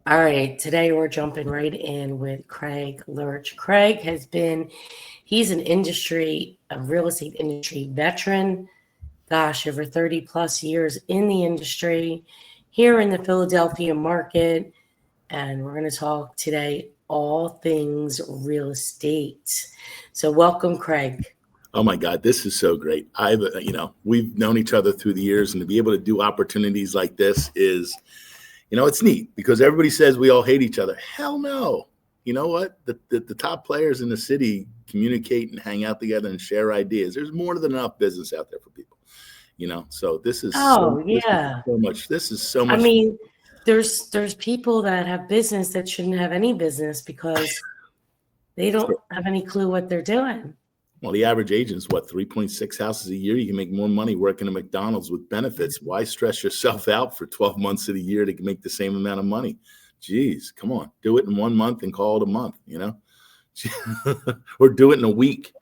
All right, today we're jumping right in with Craig Lurch. He's an a real estate industry veteran, gosh, over 30 plus years in the industry here in the Philadelphia market. And we're going to talk today all things real estate. So, welcome, Craig. Oh my God, this is so great. We've known each other through the years, and to be able to do opportunities like this is, it's neat because everybody says we all hate each other. Hell no. You know what? The top players in the city communicate and hang out together and share ideas. There's more than enough business out there for people, So Oh, yeah. this is so I much. mean, there's people that have business that shouldn't have any business because they don't have any clue what they're doing. Well, the average agent's what, 3.6 houses a year? You can make more money working at McDonald's with benefits. Why stress yourself out for 12 months of the year to make the same amount of money? Geez, come on. Do it in 1 month and call it a month, or do it in a week.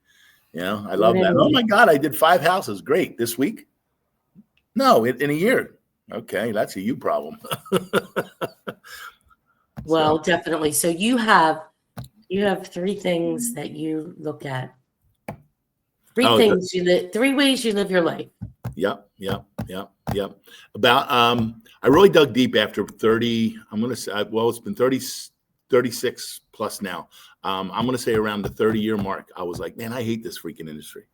I love that. Oh my God, I did 5 houses. Great. This week? No, in a year. Okay, that's a you problem. Well, definitely. So you have 3 things that you look at. 3 ways you live your life. Yep. About I really dug deep after 30. I'm going to say, it's been 36 plus now. I'm going to say around the 30-year mark. I was like, man, I hate this freaking industry.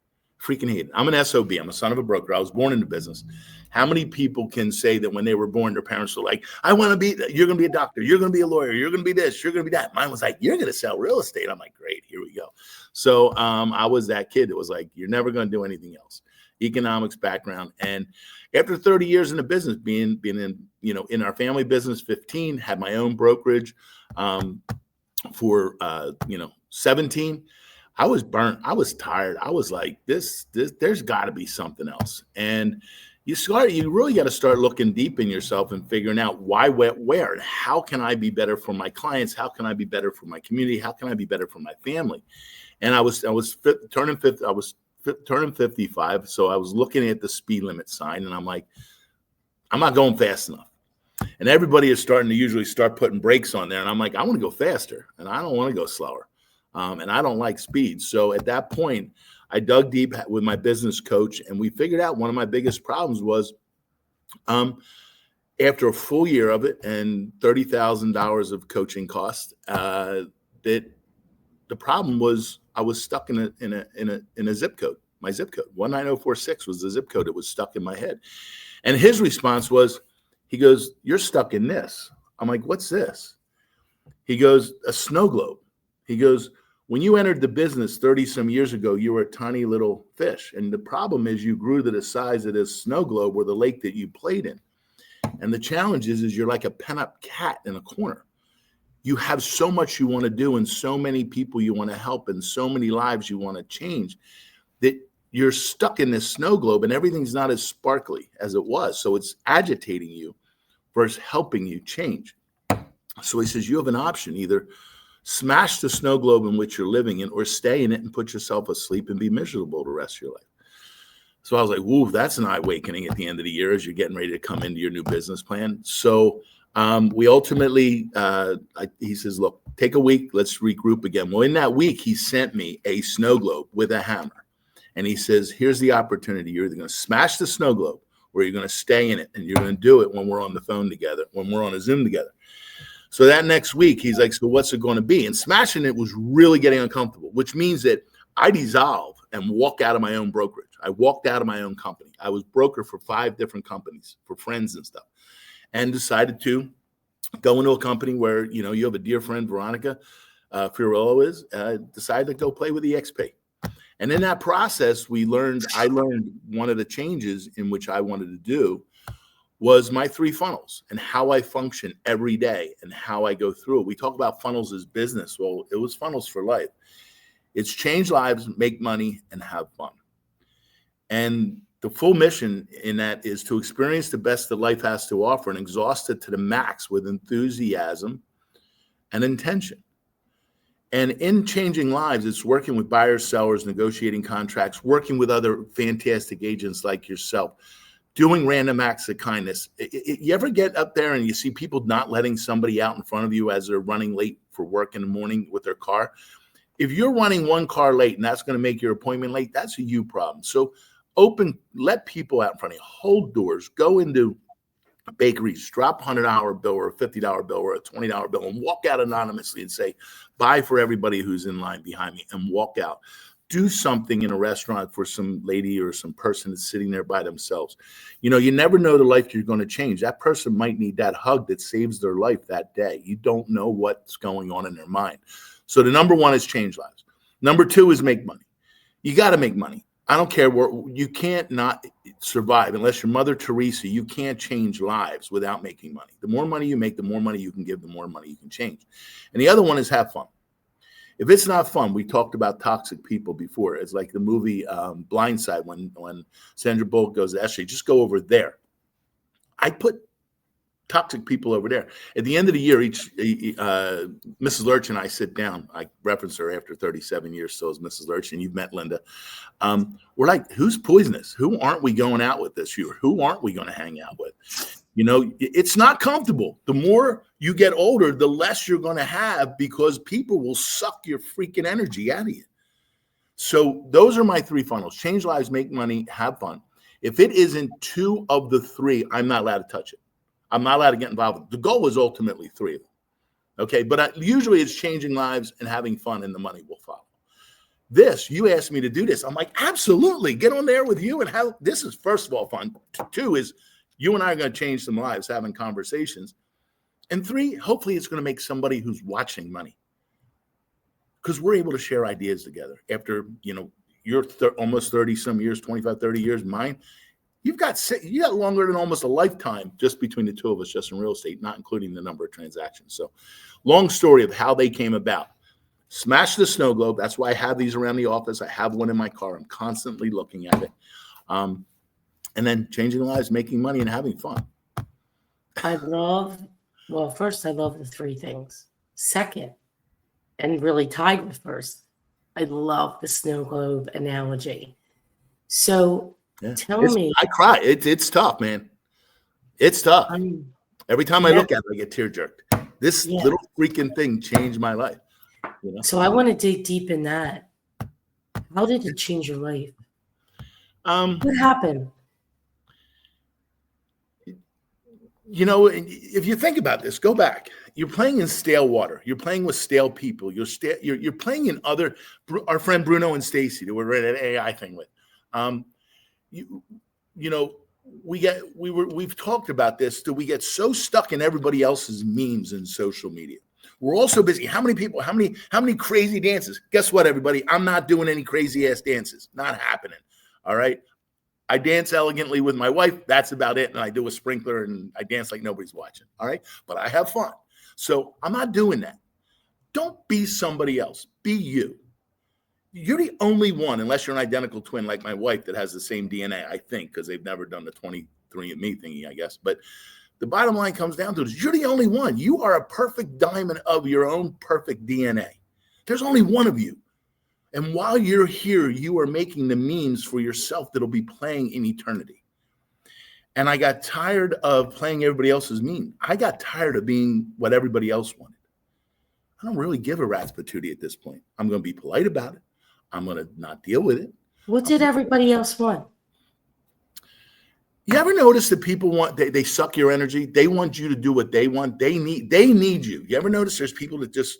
Freaking hate it. I'm an SOB. I'm a son of a broker. I was born into business. How many people can say that when they were born, their parents were like, you're going to be a doctor. You're going to be a lawyer. You're going to be this. You're going to be that. Mine was like, you're going to sell real estate. I'm like, great. Here we go. So I was that kid that was like, you're never going to do anything else. Economics background. And after 30 years in the business, being in our family business, 15, had my own brokerage for 17. I was burnt. I was tired. I was like, this there's got to be something else. And you really got to start looking deep in yourself and figuring out why, where, and how can I be better for my clients? How can I be better for my community? How can I be better for my family? And I was turning 55. So I was looking at the speed limit sign and I'm like, I'm not going fast enough. And everybody is starting to usually start putting brakes on there. And I'm like, I want to go faster and I don't want to go slower. And I don't like speed. So at that point, I dug deep with my business coach, and we figured out one of my biggest problems was after a full year of it and $30,000 of coaching costs, that the problem was I was stuck in a zip code. My zip code, 19046 was the zip code that was stuck in my head. And his response was, he goes, you're stuck in this. I'm like, what's this? He goes, a snow globe. He goes, when you entered the business 30 some years ago, you were a tiny little fish. And the problem is you grew to the size of this snow globe or the lake that you played in. And the challenge is you're like a pent-up cat in a corner. You have so much you want to do and so many people you want to help and so many lives you want to change that you're stuck in this snow globe and everything's not as sparkly as it was. So it's agitating you versus helping you change. So he says, you have an option, either smash the snow globe in which you're living in or stay in it and put yourself asleep and be miserable the rest of your life. So I was like, woo, that's an eye-awakening at the end of the year as you're getting ready to come into your new business plan. So we ultimately, he says, look, take a week. Let's regroup again. Well, in that week, he sent me a snow globe with a hammer. And he says, here's the opportunity. You're either going to smash the snow globe or you're going to stay in it. And you're going to do it when we're on the phone together, when we're on a Zoom together. So that next week, he's like, so what's it going to be? And smashing it was really getting uncomfortable, which means that I dissolve and walk out of my own brokerage. I walked out of my own company. I was broker for 5 different companies for friends and stuff, and decided to go into a company where, you have a dear friend, Veronica Fiorillo decided to go play with EXP. And in that process, I learned one of the changes in which I wanted to do was my 3 funnels and how I function every day and how I go through it. We talk about funnels as business. Well, it was funnels for life. It's change lives, make money, and have fun. And the full mission in that is to experience the best that life has to offer and exhaust it to the max with enthusiasm and intention. And in changing lives, it's working with buyers, sellers, negotiating contracts, working with other fantastic agents like yourself doing random acts of kindness. You ever get up there and you see people not letting somebody out in front of you as they're running late for work in the morning with their car? If you're running one car late and that's going to make your appointment late, that's a you problem. So let people out in front of you, hold doors, go into bakeries, drop $100 bill or a $50 bill or a $20 bill and walk out anonymously and say, bye for everybody who's in line behind me, and walk out. Do something in a restaurant for some lady or some person that's sitting there by themselves. You know, you never know the life you're going to change. That person might need that hug that saves their life that day. You don't know what's going on in their mind. So the number one is change lives. Number two is make money. You got to make money. I don't care where you can't not survive unless you're Mother Teresa. You can't change lives without making money. The more money you make, the more money you can give, the more money you can change. And the other one is have fun. If it's not fun, we talked about toxic people before. It's like the movie Blindside when Sandra Bullock goes, actually, just go over there. I put toxic people over there. At the end of the year, Mrs. Lurch and I sit down. I reference her after 37 years, so is Mrs. Lurch, and you've met Linda. We're like, who's poisonous? Who aren't we going out with this year? Who aren't we going to hang out with? You know, it's not comfortable. The more you get older, the less you're going to have because people will suck your freaking energy out of you. So those are my three funnels: change lives, make money, have fun. If it isn't two of the three, I'm not allowed to touch it. I'm not allowed to get involved with it. The goal is ultimately three of them. Okay. But usually it's changing lives and having fun, and the money will follow. You asked me to do this. I'm like, absolutely. Get on there with you and have, this is first of all fun. Two is you and I are going to change some lives, having conversations. And three, hopefully it's going to make somebody who's watching money, because we're able to share ideas together after, you know, you're almost 30 some years, 25, 30 years, mine. You got longer than almost a lifetime just between the two of us, just in real estate, not including the number of transactions. So long story of how they came about. Smash the snow globe. That's why I have these around the office. I have one in my car. I'm constantly looking at it. And then changing lives, making money, and having fun. First, I love the three things. Second, and really tied with first, I love the snow globe analogy. So tell me. I cry. It's tough, man. It's tough. Every time I look at it, I get tear jerked. This little freaking thing changed my life. You know? So I want to dig deep in that. How did it change your life? What happened? You know, if you think about this, go back. You're playing in stale water. You're playing with stale people. You're playing in our friend Bruno and Stacy that we're at an AI thing with. You know, we've talked about this, that we get so stuck in everybody else's memes and social media. We're all so busy. How many people, how many crazy dances? Guess what, everybody? I'm not doing any crazy ass dances. Not happening. All right. I dance elegantly with my wife. That's about it. And I do a sprinkler and I dance like nobody's watching. All right. But I have fun. So I'm not doing that. Don't be somebody else. Be you. You're the only one, unless you're an identical twin like my wife that has the same DNA, I think, because they've never done the 23andMe thingy, I guess. But the bottom line comes down to it is you're the only one. You are a perfect diamond of your own perfect DNA. There's only one of you. And while you're here, you are making the memes for yourself that'll be playing in eternity. And I got tired of playing everybody else's meme. I got tired of being what everybody else wanted. I don't really give a rat's patootie at this point. I'm going to be polite about it. I'm going to not deal with it. What did everybody else want? You ever notice that people want, they suck your energy? They want you to do what they want. They need you. You ever notice there's people that just,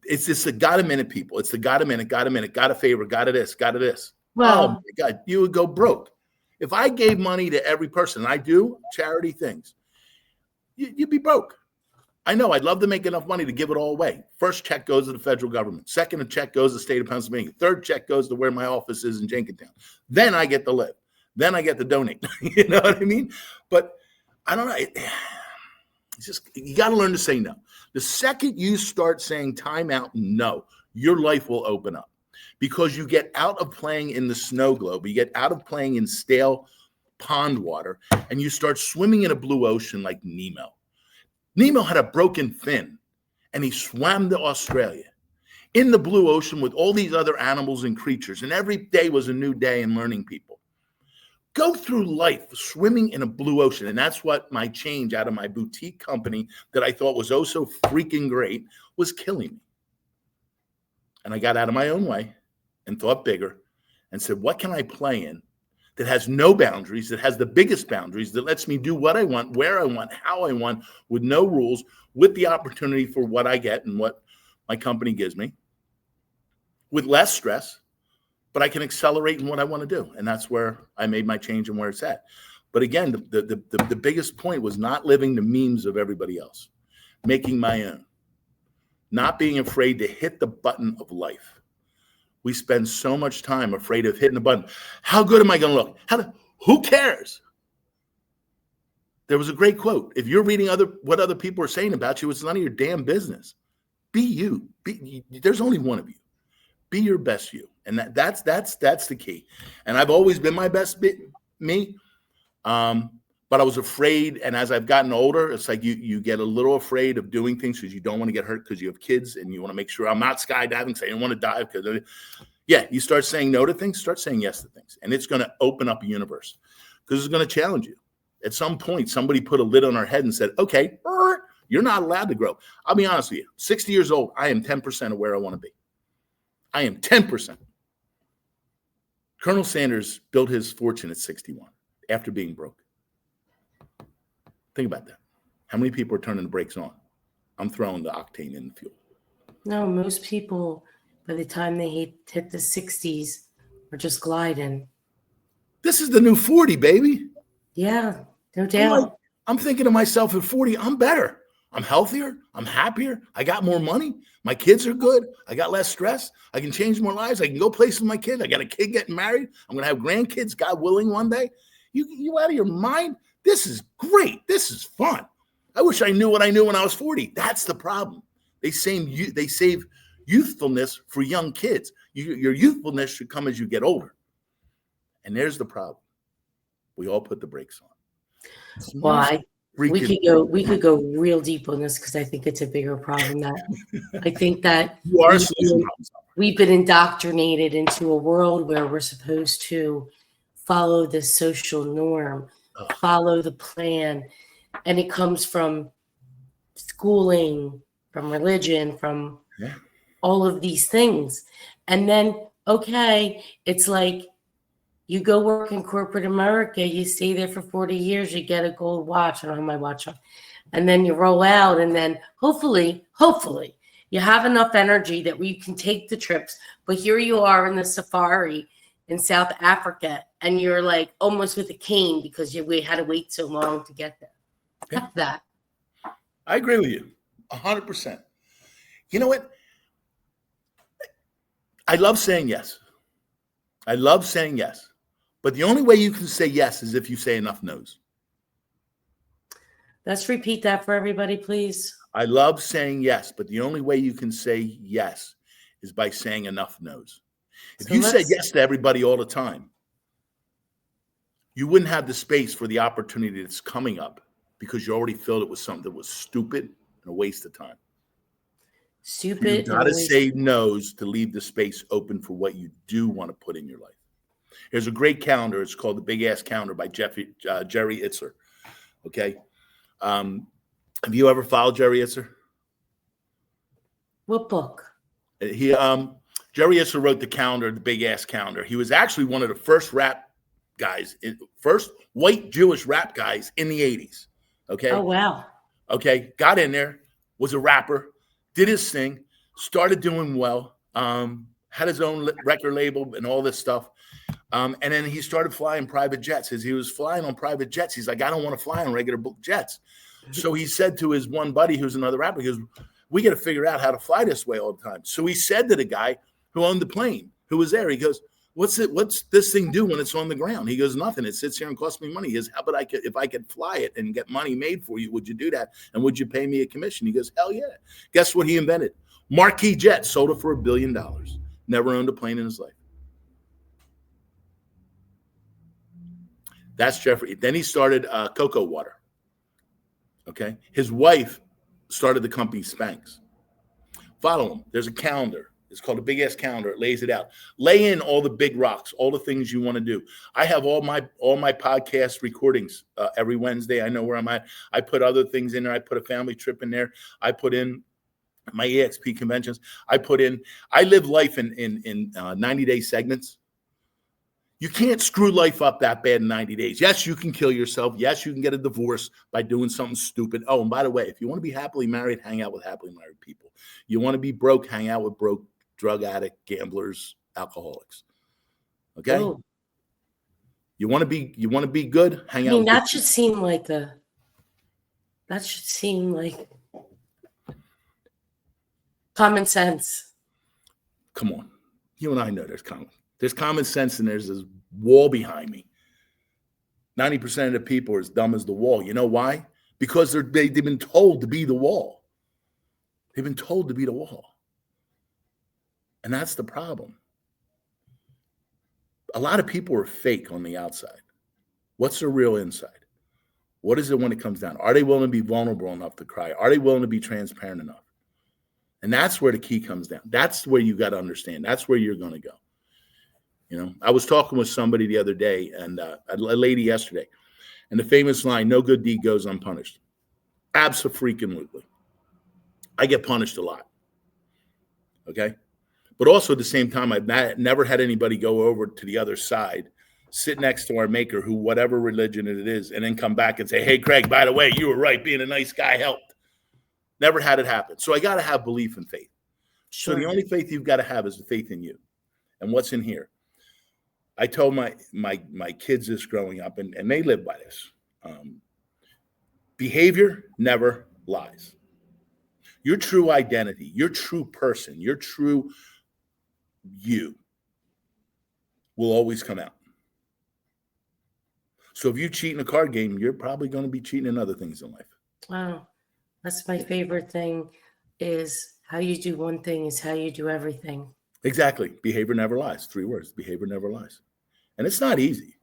it's just the got a minute people. It's the got a minute, got a favor, got a this, got a this. Well, oh my God, you would go broke. If I gave money to every person, and I do charity things, you'd be broke. I know I'd love to make enough money to give it all away. First check goes to the federal government. Second check goes to the state of Pennsylvania. Third check goes to where my office is in Jenkintown. Then I get to live. Then I get to donate. You know what I mean? But I don't know. It's just, you got to learn to say no. The second you start saying time out, no, your life will open up, because you get out of playing in the snow globe. You get out of playing in stale pond water, and you start swimming in a blue ocean like Nemo. Nemo had a broken fin, and he swam to Australia in the blue ocean with all these other animals and creatures. And every day was a new day in learning people. go through life swimming in a blue ocean. And that's what my change out of my boutique company that I thought was oh so freaking great was killing me. And I got out of my own way and thought bigger and said, what can I play in that has no boundaries, that has the biggest boundaries, that lets me do what I want, where I want, how I want, with no rules, with the opportunity for what I get and what my company gives me, with less stress, but I can accelerate in what I want to do. And that's where I made my change and where it's at. But again, the biggest point was not living the memes of everybody else, making my own, not being afraid to hit the button of life. We spend so much time afraid of hitting the button. How good am I going to look? Who cares? There was a great quote. If you're reading what other people are saying about you, it's none of your damn business. Be you. There's only one of you. Be your best you. And that's the key. And I've always been my best me. But I was afraid. And as I've gotten older, it's like you get a little afraid of doing things because you don't want to get hurt because you have kids and you want to make sure I'm not skydiving. So I don't want to dive because, you start saying no to things, start saying yes to things. And it's going to open up a universe because it's going to challenge you. At some point, somebody put a lid on our head and said, okay, you're not allowed to grow. I'll be honest with you. 60 years old, I am 10% of where I want to be. I am 10%. Colonel Sanders built his fortune at 61 after being broke. Think about that. How many people are turning the brakes on? I'm throwing the octane in the fuel. No, most people, by the time they hit the 60s, are just gliding. This is the new 40, baby. Yeah, no doubt. I'm thinking to myself at 40, I'm better. I'm healthier. I'm happier. I got more money. My kids are good. I got less stress. I can change more lives. I can go places with my kids. I got a kid getting married. I'm going to have grandkids, God willing, one day. You out of your mind? This is great. This is fun. I wish I knew what I knew when I was 40. That's the problem. They save youthfulness for young kids. Your youthfulness should come as you get older. And there's the problem. We all put the brakes on. Well, we could go real deep on this because I think it's a bigger problem. I think that we've been indoctrinated into a world where we're supposed to follow the social norm, follow the plan, and it comes from schooling, from religion, from all of these things. And then, okay, it's like you go work in corporate America, you stay there for 40 years, you get a gold watch. I don't have my watch on. And then you roll out, and then hopefully, you have enough energy that you can take the trips. But here you are in the safari in South Africa, and you're like almost with a cane because we had to wait so long to get there. That's that. I agree with you 100%. You know what? I love saying yes. But the only way you can say yes is if you say enough no's. Let's repeat that for everybody, please. I love saying yes, but the only way you can say yes is by saying enough no's. If you said yes to everybody all the time, you wouldn't have the space for the opportunity that's coming up because you already filled it with something that was stupid and a waste of time. Stupid. You got to say no's to leave the space open for what you do want to put in your life. There's a great calendar. It's called The Big Ass Calendar by Jerry Itzler. Okay. Have you ever followed Jerry Itzler? What book? Jerry Itzler wrote the calendar, The Big Ass Calendar. He was actually one of the first rap guys, first white Jewish rap guys in the 80s. Okay. Oh, wow. Okay. Got in there, was a rapper, did his thing, started doing well, had his own record label and all this stuff. And then he started flying private jets. As he was flying on private jets, he's like, I don't want to fly on regular jets. So he said to his one buddy, who's another rapper, he goes, we got to figure out how to fly this way all the time. So he said to the guy who owned the plane, who was there, he goes, what's this thing do when it's on the ground? He goes, nothing. It sits here and costs me money. He goes, how about if I could fly it and get money made for you, would you do that? And would you pay me a commission? He goes, hell yeah. Guess what he invented? Marquis Jet, sold it for $1 billion. Never owned a plane in his life. That's Jeffrey. Then he started Cocoa Water. Okay. His wife started the company Spanx. Follow him. There's a calendar. It's called a big ass calendar. It lays it out. Lay in all the big rocks, all the things you want to do. I have all my podcast recordings every Wednesday. I know where I'm at. I put other things in there. I put a family trip in there. I put in my EXP conventions. I live life in 90-day segments. You can't screw life up that bad in 90 days. Yes, you can kill yourself. Yes, you can get a divorce by doing something stupid. Oh, and by the way, if you want to be happily married, hang out with happily married people. You want to be broke, hang out with broke, drug addict, gamblers, alcoholics. Okay? Oh. You want to be good, hang out with that should seem like common sense. Come on. You and I know there's common sense, and there's this wall behind me. 90% of the people are as dumb as the wall. You know why? Because they've been told to be the wall. They've been told to be the wall. And that's the problem. A lot of people are fake on the outside. What's their real inside? What is it when it comes down? Are they willing to be vulnerable enough to cry? Are they willing to be transparent enough? And that's where the key comes down. That's where you got to understand. That's where you're going to go. You know, I was talking with somebody the other day, and a lady yesterday, and the famous line, "No good deed goes unpunished." Abso-freaking-lutely. I get punished a lot. Okay? But also at the same time, I've never had anybody go over to the other side, sit next to our maker, who whatever religion it is, and then come back and say, "Hey, Craig, by the way, you were right. Being a nice guy helped." Never had it happen. So I got to have belief and faith. Sure. So the only faith you've got to have is the faith in you. And what's in here? I told my kids this growing up, and they live by this. Behavior never lies. Your true identity, your true person, your true you will always come out. So if you cheat in a card game, you're probably going to be cheating in other things in life. Wow. That's my favorite thing, is how you do one thing is how you do everything. Exactly. Behavior never lies. 3 words. Behavior never lies. And it's not easy.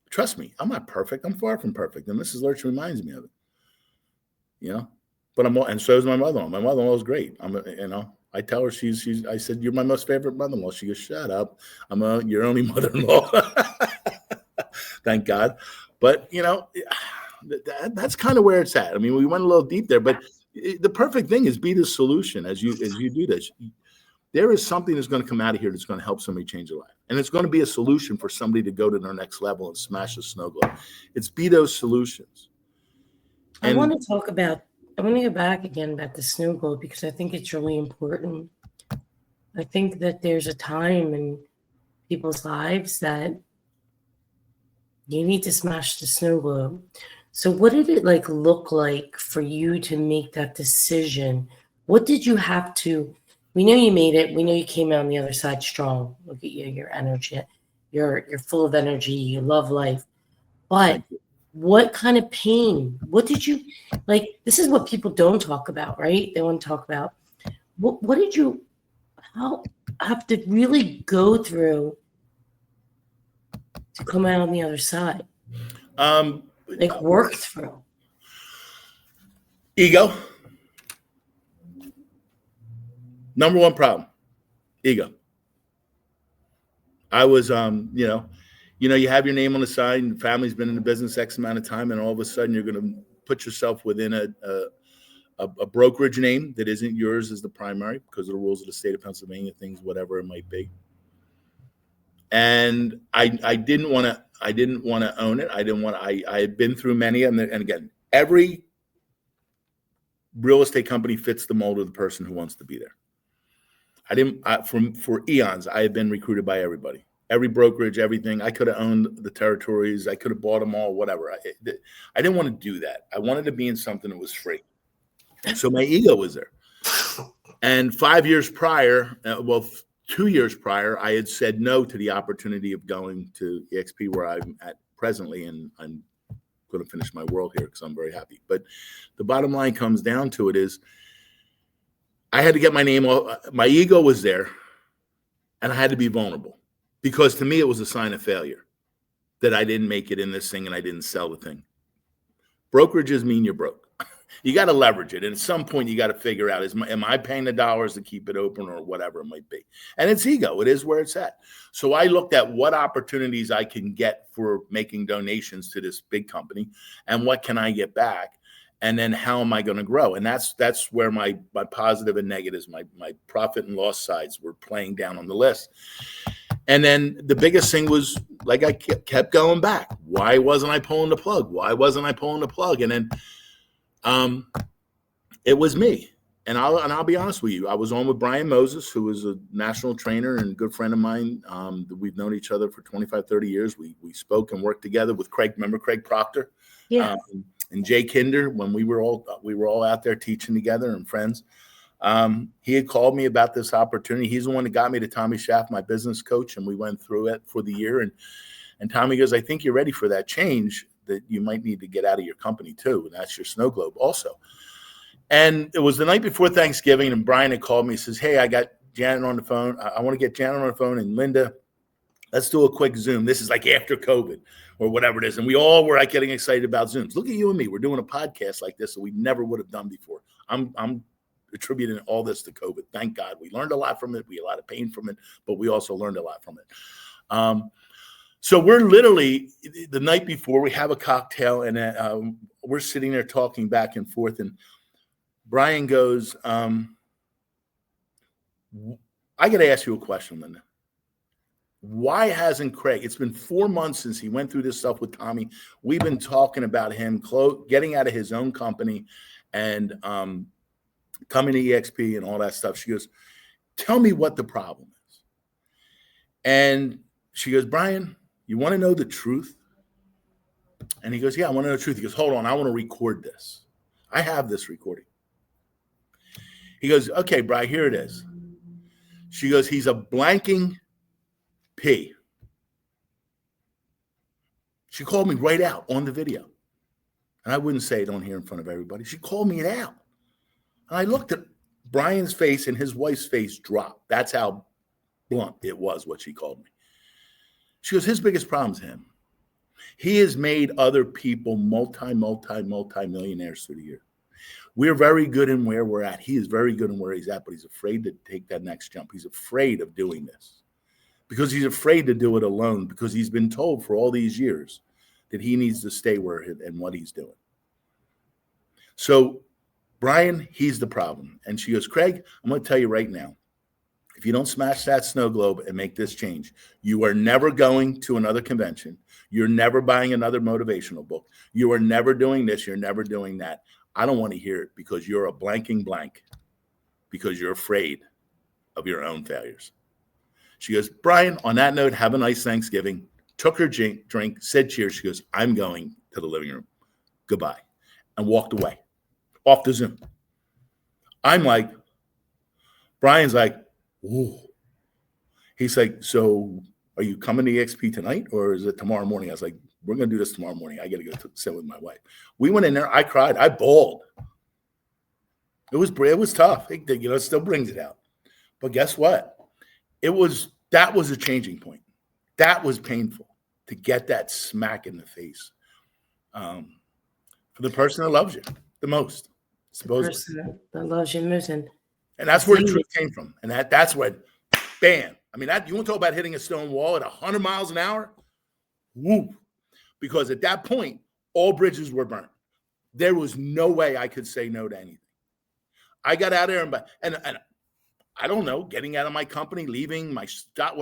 Trust me, I'm not perfect. I'm far from perfect. And Mrs. Lurch reminds me of it. You know? But and so is my mother-in-law. My mother-in-law is great. I tell her I said, "You're my most favorite mother-in-law." She goes, "Shut up. I'm your only mother-in-law." Thank God. But that's kind of where it's at. I mean, we went a little deep there, but the perfect thing is be the solution as you do this. There is something that's going to come out of here that's going to help somebody change their life. And it's going to be a solution for somebody to go to their next level and smash the snow globe. It's be those solutions. I want to go back again about the snow globe, because I think it's really important. I think that there's a time in people's lives that you need to smash the snow globe. So what did it look like for you to make that decision? What did you have to? We know you made it. We know you came out on the other side strong. Look at you, your energy. You're full of energy. You love life. But what kind of pain? What did you this is what people don't talk about, right? They want to talk about what did you have to really go through to come out on the other side? Work through. Ego. Number one problem, ego. I was, you have your name on the side, and family's been in the business X amount of time, and all of a sudden you're going to put yourself within a brokerage name that isn't yours as the primary because of the rules of the state of Pennsylvania, things, whatever it might be. And I didn't want to own it. I had been through many, and again, every real estate company fits the mold of the person who wants to be there. For eons, I had been recruited by everybody, every brokerage, everything. I could have owned the territories. I could have bought them all, whatever. I didn't want to do that. I wanted to be in something that was free. So my ego was there. And 5 years prior, 2 years prior, I had said no to the opportunity of going to EXP where I'm at presently. And I'm going to finish my world here because I'm very happy. But the bottom line comes down to it is, I had to get my name off. My ego was there, and I had to be vulnerable because to me it was a sign of failure that I didn't make it in this thing and I didn't sell the thing. Brokerages mean you're broke. You got to leverage it. And at some point you got to figure out, am I paying the dollars to keep it open or whatever it might be? And it's ego. It is where it's at. So I looked at what opportunities I can get for making donations to this big company and what can I get back? And then how am I going to grow? And that's where my positive and negatives, my profit and loss sides were playing down on the list. And then the biggest thing was, like, I kept going back. Why wasn't I pulling the plug? Why wasn't I pulling the plug? And then it was me. And I'll be honest with you. I was on with Brian Moses, who is a national trainer and a good friend of mine. We've known each other for 25, 30 years. We spoke and worked together with Craig. Remember Craig Proctor? Yeah. And Jay Kinder, when we were all out there teaching together and friends. He had called me about this opportunity. He's the one that got me to Tommy Schaff, my business coach, and we went through it for the year. And Tommy goes, I think you're ready for that change that you might need to get out of your company too. And that's your snow globe also. And it was the night before Thanksgiving, and Brian had called me. He says, hey, I got Janet on the phone. I want to get Janet on the phone and Linda. Let's do a quick Zoom. This is like after COVID or whatever it is. And we all were like getting excited about Zooms. Look at you and me. We're doing a podcast like this that we never would have done before. I'm attributing all this to COVID. Thank God. We learned a lot from it. We had a lot of pain from it, but we also learned a lot from it. So we're literally, the night before, we have a cocktail, and we're sitting there talking back and forth. And Brian goes, I got to ask you a question, Linda. Why hasn't Craig? It's been 4 months since he went through this stuff with Tommy. We've been talking about him getting out of his own company and coming to EXP and all that stuff. She goes, tell me what the problem is. And she goes, Brian, you want to know the truth? And he goes, yeah, I want to know the truth. He goes, hold on, I want to record this. I have this recording. He goes, okay, Brian, here it is. She goes, he's a blanking P. She called me right out on the video. And I wouldn't say it on here in front of everybody. She called me it out. And I looked at Brian's face and his wife's face dropped. That's how blunt it was, what she called me. She goes, his biggest problem is him. He has made other people multi-millionaires through the year. We're very good in where we're at. He is very good in where he's at, but he's afraid to take that next jump. He's afraid of doing this because he's afraid to do it alone, because he's been told for all these years that he needs to stay where and what he's doing. So Brian, he's the problem. And she goes, Craig, I'm going to tell you right now, if you don't smash that snow globe and make this change, you are never going to another convention. You're never buying another motivational book. You are never doing this. You're never doing that. I don't want to hear it, because you're a blanking blank, because you're afraid of your own failures. She goes, Brian, on that note, have a nice Thanksgiving. Took her drink, said cheers. She goes, I'm going to the living room. Goodbye. And walked away off the Zoom. I'm like, Brian's like, ooh. He's like, so are you coming to EXP tonight, or is it tomorrow morning? I was like, we're going to do this tomorrow morning. I got to go sit with my wife. We went in there. I cried. I bawled. It was tough. It still brings it out. But guess what? That was a changing point. That was painful, to get that smack in the face for the person that loves you the most, supposedly. The person that loves you most. And that's where the truth came from. And that's when, bam. I mean, you want to talk about hitting a stone wall at 100 miles an hour? Whoop. Because at that point, all bridges were burnt. There was no way I could say no to anything. I got out there and I don't know, getting out of my company, leaving my stock.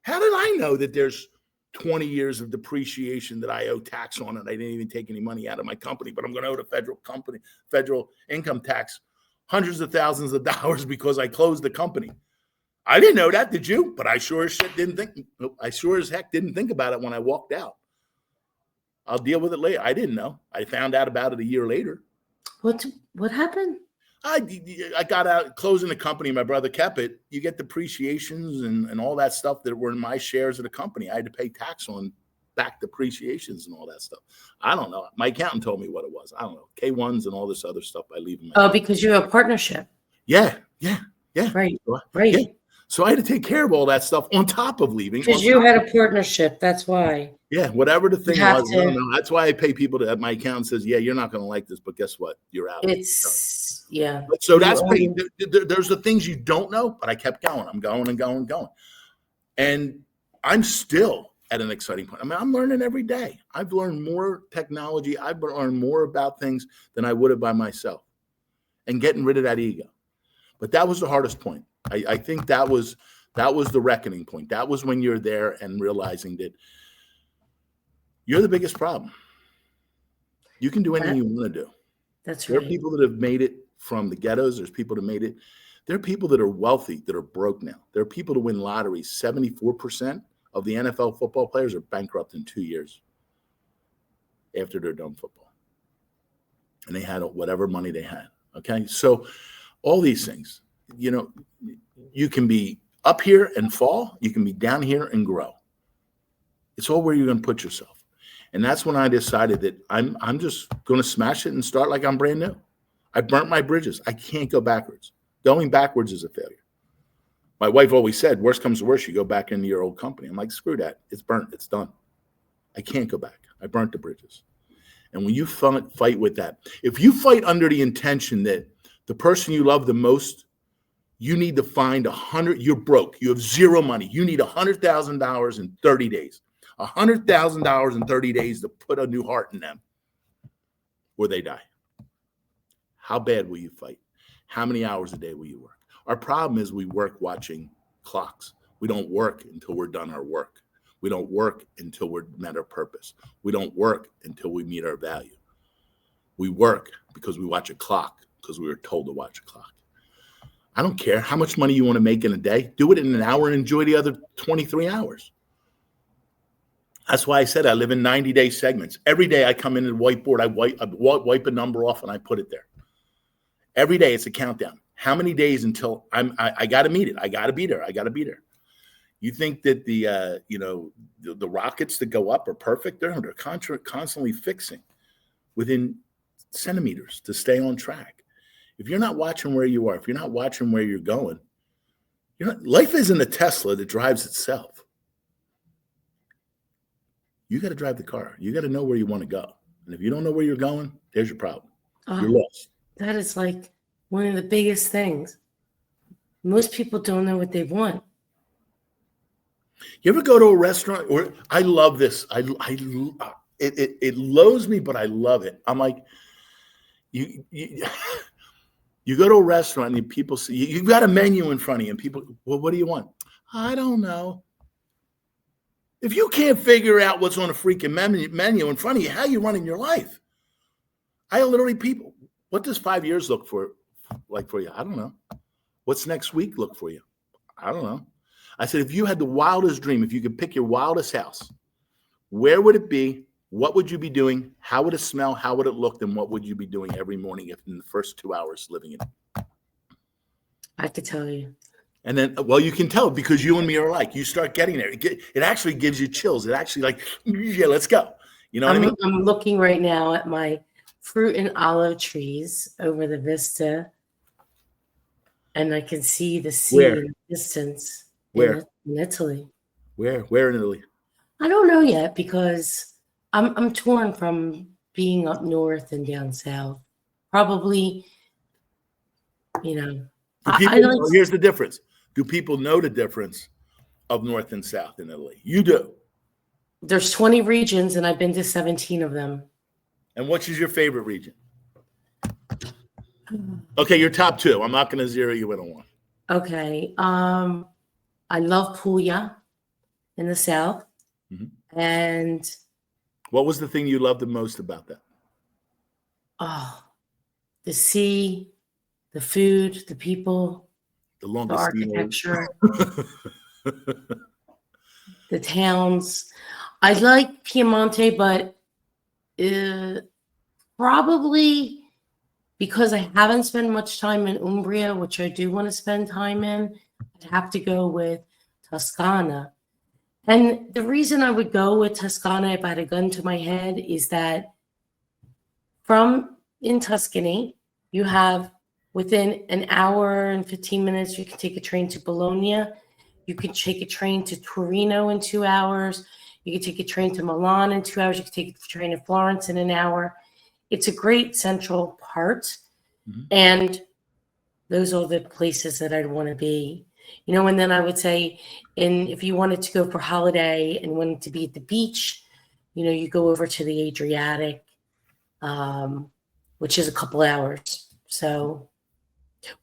How did I know that there's 20 years of depreciation that I owe tax on, and I didn't even take any money out of my company, but I'm going to owe the federal income tax hundreds of thousands of dollars because I closed the company. I didn't know that, did you? But I sure as heck didn't think about it when I walked out. I'll deal with it later. I didn't know. I found out about it a year later. What happened? I got out closing the company. My brother kept it. You get depreciations and all that stuff that were in my shares of the company. I had to pay tax on back depreciations and all that stuff. I don't know. My accountant told me what it was. I don't know. K1s and all this other stuff I leave in my because you're a partnership. Yeah. Right. Yeah. So I had to take care of all that stuff on top of leaving. Because you had a partnership. That's why. Yeah, whatever the thing You have was. I don't know. That's why I pay people to, my accountant says, yeah, you're not going to like this, but guess what? You're out. It's, yeah. So that's paid. There's the things you don't know, but I kept going. I'm going and going and going. And I'm still at an exciting point. I mean, I'm learning every day. I've learned more technology. I've learned more about things than I would have by myself, and getting rid of that ego. But that was the hardest point. I think that was the reckoning point. That was when you're there and realizing that you're the biggest problem. You can do anything you want to do. That's There right. are people that have made it from the ghettos. There's people that made it. There are people that are wealthy that are broke now. There are people that win lotteries. 74% of the NFL football players are bankrupt in 2 years after they're done football. And they had whatever money they had. Okay. So all these things, you know, you can be up here and fall. You can be down here and grow. It's all where you're going to put yourself. And that's when I decided that I'm just going to smash it and start like I'm brand new. I burnt my bridges. I can't go backwards. Going backwards is a failure. My wife always said, worst comes to worst, you go back into your old company. I'm like, screw that. It's burnt. It's done. I can't go back. I burnt the bridges. And when you fight with that, if you fight under the intention that the person you love the most, you need to find you're broke. You have zero money. You need $100,000 in 30 days. $100,000 in 30 days to put a new heart in them or they die. How bad will you fight? How many hours a day will you work? Our problem is we work watching clocks. We don't work until we're done our work. We don't work until we're met our purpose. We don't work until we meet our value. We work because we watch a clock, because we were told to watch a clock. I don't care how much money you want to make in a day. Do it in an hour and enjoy the other 23 hours. That's why I said I live in 90-day segments. Every day I come in and whiteboard, I wipe a number off and I put it there. Every day it's a countdown. How many days until I got to meet it? I got to be there. I got to be there. You think that the rockets that go up are perfect? They're constantly fixing within centimeters to stay on track. If you're not watching where you are, if you're not watching where you're going, life isn't a Tesla that drives itself. You got to drive the car. You got to know where you want to go. And if you don't know where you're going, there's your problem. You're lost. That is like one of the biggest things. Most people don't know what they want. You ever go to a restaurant? Or I love this. It loathes me, but I love it. I'm like, you go to a restaurant and people see you've got a menu in front of you, and people, well, what do you want? I don't know. If you can't figure out what's on a freaking menu in front of you, how are you running your life? I literally, people, what does 5 years look like for you? I don't know. What's next week look for you? I don't know. I said, if you had the wildest dream, if you could pick your wildest house, where would it be? What would you be doing? How would it smell? How would it look? And what would you be doing every morning if in the first 2 hours living in it? I could tell you. And then, well, you can tell because you and me are alike. You start getting there. It actually gives you chills. It actually like, yeah, let's go. You know what I mean? I'm looking right now at my fruit and olive trees over the vista, and I can see the sea in the distance. Where? In Italy. Where in Italy? I don't know yet because I'm torn from being up north and down south. Probably, Here's the difference. Do people know the difference of north and south in Italy? You do. There's 20 regions, and I've been to 17 of them. And which is your favorite region? Okay, your top two. I'm not going to zero you in on one. Okay. I love Puglia in the south. Mm-hmm. And what was the thing you loved the most about that? Oh, the sea, the food, the people, the architecture, the towns. I like Piemonte, but probably because I haven't spent much time in Umbria, which I do want to spend time in, I'd have to go with Toscana. And the reason I would go with Toscana if I had a gun to my head is that in Tuscany, you have within an hour and 15 minutes, you can take a train to Bologna. You can take a train to Torino in 2 hours. You can take a train to Milan in 2 hours. You can take a train to Florence in an hour. It's a great central part. Mhm. And those are the places that I'd want to be. And then I would say, if you wanted to go for holiday and wanted to be at the beach, you go over to the Adriatic, which is a couple hours. So,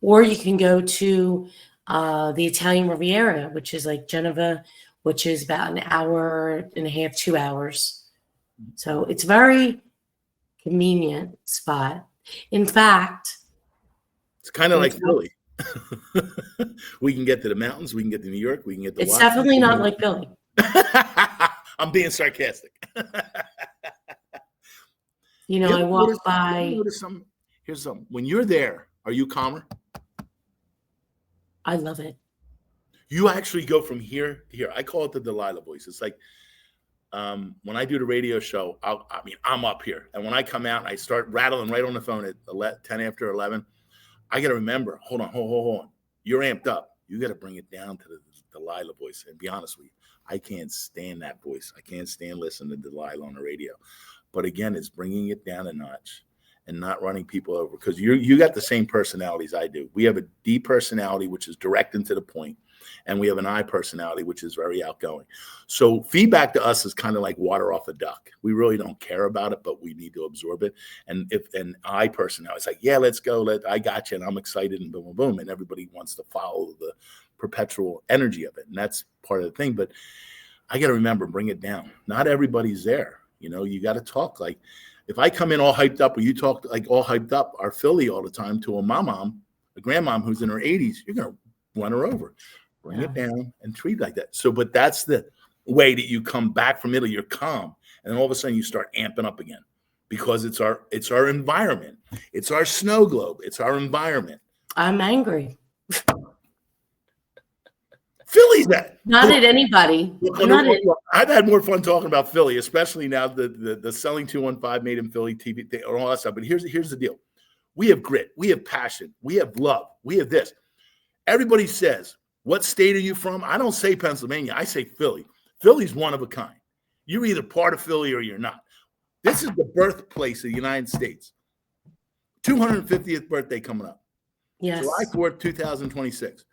or you can go to the Italian Riviera, which is like Genova, which is about an hour and a half, 2 hours. So it's very convenient spot. In fact, It's kind of like Philly. We can get to the mountains. We can get to New York. We can get to. It's definitely not like Philly. I'm being sarcastic. I walk by. Here's something. When you're there, are you calmer? I love it. You actually go from here to here. I call it the Delilah voice. It's like when I do the radio show, I'm up here. And when I come out and I start rattling right on the phone at 10 after 11, I got to remember, hold on. You're amped up. You got to bring it down to the Delilah voice. And be honest with you, I can't stand that voice. I can't stand listening to Delilah on the radio. But again, it's bringing it down a notch and not running people over, because you got the same personalities I do. We have a D personality, which is direct and to the point, and we have an I personality, which is very outgoing. So feedback to us is kind of like water off a duck. We really don't care about it, but we need to absorb it. And if an I personality is like, yeah, let's go, I got you, and I'm excited, and boom, boom, boom, and everybody wants to follow the perpetual energy of it, and that's part of the thing. But I got to remember, bring it down. Not everybody's there. You got to talk like. If I come in all hyped up, or you talk like all hyped up, our Philly all the time to a grandmom who's in her 80s, you're going to run her over. Bring it down and treat like that. So, but that's the way that you come back from Italy. You're calm, and then all of a sudden you start amping up again, because it's our environment. It's our snow globe. It's our environment. I'm angry. Philly's that. Not at anybody. I've had more fun talking about Philly, especially now the Selling 215 Made in Philly TV thing, and all that stuff. But here's the deal. We have grit. We have passion. We have love. We have this. Everybody says, what state are you from? I don't say Pennsylvania. I say Philly. Philly's one of a kind. You're either part of Philly or you're not. This is the birthplace of the United States. 250th birthday coming up. Yes. July 4th, 2026.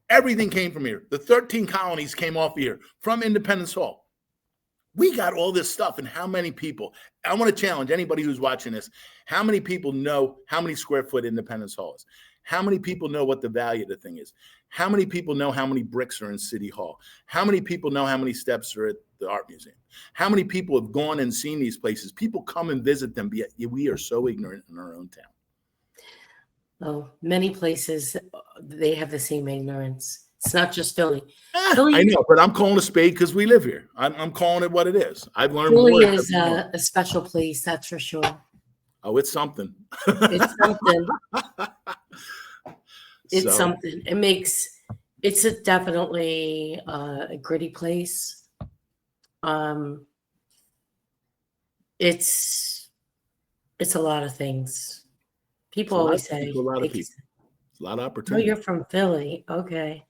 Everything came from here. The 13 colonies came off here from Independence Hall. We got all this stuff, and how many people? I want to challenge anybody who's watching this. How many people know how many square foot Independence Hall is? How many people know what the value of the thing is? How many people know how many bricks are in City Hall? How many people know how many steps are at the Art Museum? How many people have gone and seen these places? People come and visit them, but yet we are so ignorant in our own town. Oh, many places, they have the same ignorance. It's not just Philly. I know, but I'm calling a spade because we live here. I'm calling it what it is. I've learned Philly more. is a special place, that's for sure. Oh, it's something. It's something. It's something. It's definitely a gritty place. It's a lot of things. People always say, a lot of people. A lot of opportunity. Oh, you're from Philly. Okay.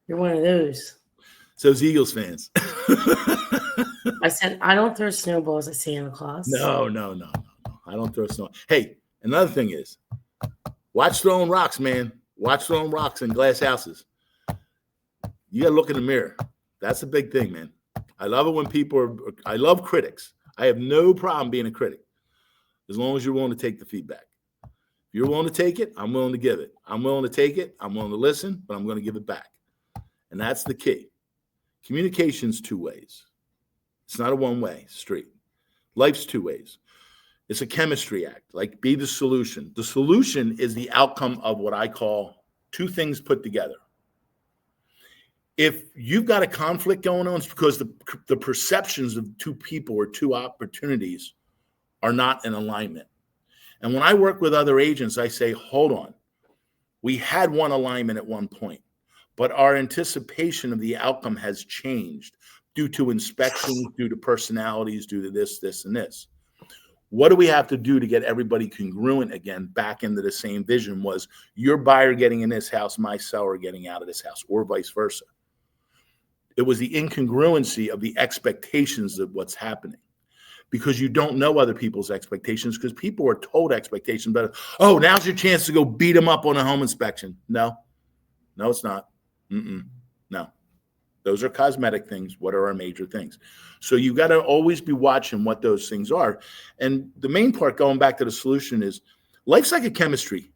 You're one of those. So it's Eagles fans. I said, I don't throw snowballs at Santa Claus. No. I don't throw snow. Hey, another thing is, watch throwing rocks, man. Watch throwing rocks in glass houses. You got to look in the mirror. That's a big thing, man. I love it when I love critics. I have no problem being a critic, as long as you're willing to take the feedback. If you're willing to take it, I'm willing to give it. I'm willing to take it. I'm willing to listen, but I'm going to give it back. And that's the key. Communication's two ways. It's not a one-way street. Life's two ways. It's a chemistry act. Like, be the solution. The solution is the outcome of what I call two things put together. If you've got a conflict going on, it's because the perceptions of two people or two opportunities are not in alignment. And when I work with other agents, I say, hold on. We had one alignment at one point, but our anticipation of the outcome has changed due to inspections, due to personalities, due to this, and this. What do we have to do to get everybody congruent again back into the same vision? Was your buyer getting in this house, my seller getting out of this house, or vice versa? It was the incongruency of the expectations of what's happening, because you don't know other people's expectations, because people are told expectations, but, oh, now's your chance to go beat them up on a home inspection. No, it's not. No. Those are cosmetic things. What are our major things? So you got to always be watching what those things are. And the main part, going back to the solution, is life's like a chemistry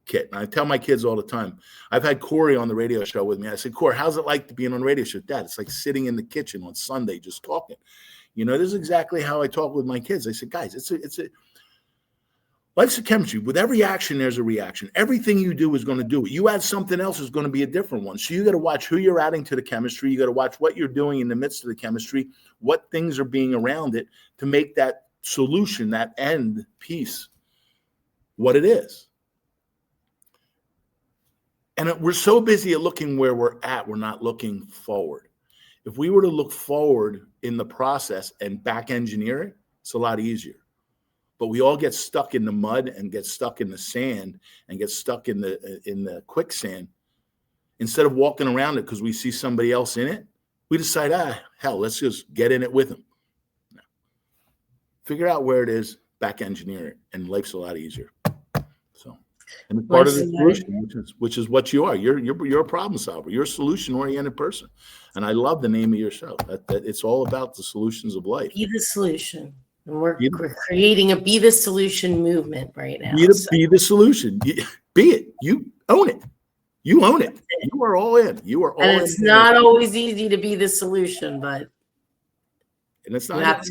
kit. And I tell my kids all the time, I've had Corey on the radio show with me. I said, Corey, how's it like to be on a radio show? Dad, it's like sitting in the kitchen on Sunday just talking. You know, this is exactly how I talk with my kids. I said, guys, life's a chemistry. With every action, there's a reaction. Everything you do is going to do it. You add something else, is going to be a different one. So you got to watch who you're adding to the chemistry. You got to watch what you're doing in the midst of the chemistry, what things are being around it to make that solution, that end piece, what it is. And we're so busy at looking where we're at, we're not looking forward. If we were to look forward in the process and back engineer it, it's a lot easier. But we all get stuck in the mud and get stuck in the sand and get stuck in the quicksand. Instead of walking around it because we see somebody else in it, we decide, hell, let's just get in it with them. No. Figure out where it is, back engineer it, and life's a lot easier. So, and it's part of the solution, which is what you are. You're a problem solver. You're a solution-oriented person, and I love the name of your show. That it's all about the solutions of life. Be the solution. And we're creating a be the solution movement right now. Be the solution. Be it. You own it. You own it. You are all in. You are all in. And it's not always easy to be the solution, but it's not.